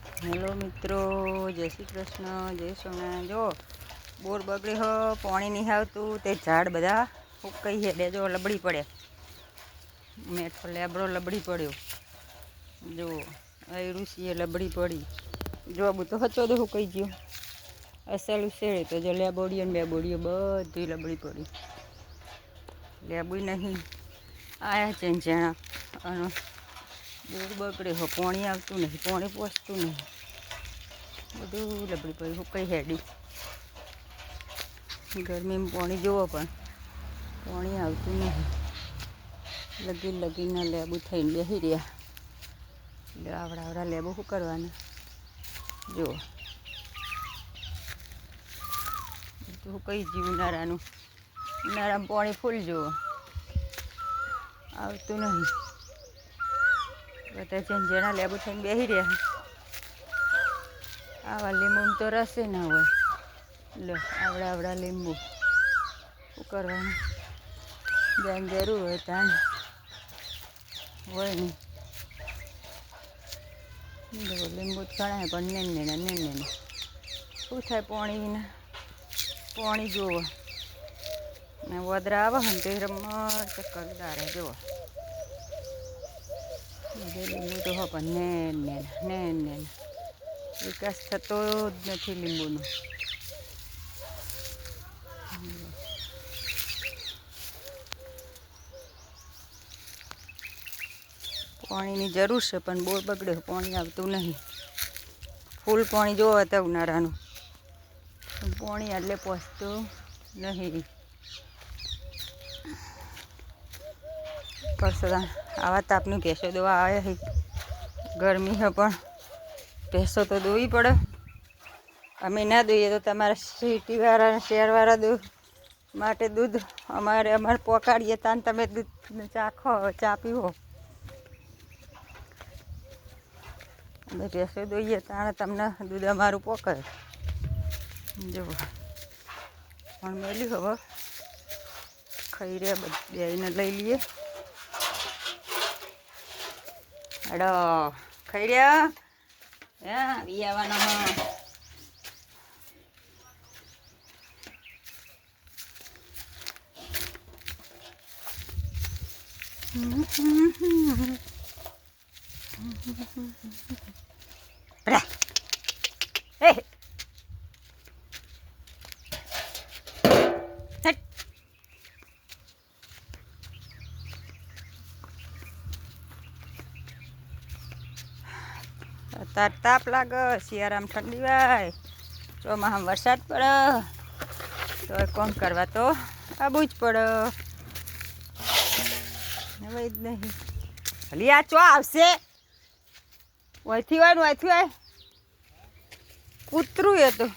Hello મિત્રો, જય શ્રી કૃષ્ણ, જય સોમનાથ। જો બોર બગડી હો, પાણી નહીં આવતું, તે ઝાડ બધા ઉકાઈ છે, જો લબડી પડે, મેઠો લેબડો લબડી પડ્યો, જો ઋષિએ લબડી પડી, જો આબુ તો હચો દે હુકાઈ ગયો, અસલ ઉછેરી તો જો લેબોડીઓ ને બેબોડીઓ બધી લબડી પડી, લેબુ નહીં આયા છે જણા અને બોર બગડે હો, પાણી આવતું નહીં, પાણી પહોંચતું નહીં, બધું લબડી પડી હુકાઈ હેડી, ગરમીમાં પાણી જોવો પણ પાણી આવતું નહીં, લગીને લેબુ થઈને બેસી રહ્યા, એટલે આવડા લેબુ શું કરવાના, જુઓ બધું હુકાઈ ગયું ઉનાળાનું, ઉનાળામાં પાણી ફૂલ જુઓ આવતું નહીં, બધા જેના લેબુ થઈને બેસી રહ્યા, આવા લીંબુ તો રસે ના હોય, લો આવડા લીંબુ શું કરવાનું, જ્યાં જરૂર હોય ત્યાં હોય નહીં, લીંબુ ઘણા પણ નેને શું થાય પાણી, પાણી જુઓ ને વદરા આવે ને તે રમત ચક્કરદાર જુઓ, લીંબુ તો હો પણ નેન વિકાસ થતો જ નથી લીંબુનો, પાણીની જરૂર છે પણ બોર બગડે, પાણી આવતું નહીં, ફૂલ પાણી જોવા હતા ઉનાળાનું, પાણી એટલે પહોંચતું નહીં, કરશો આવા તાપની ભેંસો દોવા આવે, ગરમી છે પણ ભેંસો તો દોવી પડે, અમે ના દોઈએ તો તમારા સિટીવાળા શહેરવાળા દૂધ માટે દૂધ અમારે પોકાડીએ તાન તમે દૂધ ચા પીવો, અમે ભેંસો દોઈએ તાણે તમને દૂધ અમારું પોકાય, જુઓ પણ મેલ્યું હવે ખાઈ રહ્યા બેને લઈ લઈએ, હડો ખાઈ રહ્યા હા આવવાના અત્યારે તાપ લાગે, શિયાળામાં ઠંડી વાય, ચોમાસામાં વરસાદ પડે, તો કોમ કરવા તો આવવું જ પડે, હવે જ નહીં હલી આ ચો આવશે, અહીંથી હોય ને અહીંથી હોય કૂતરું એ તો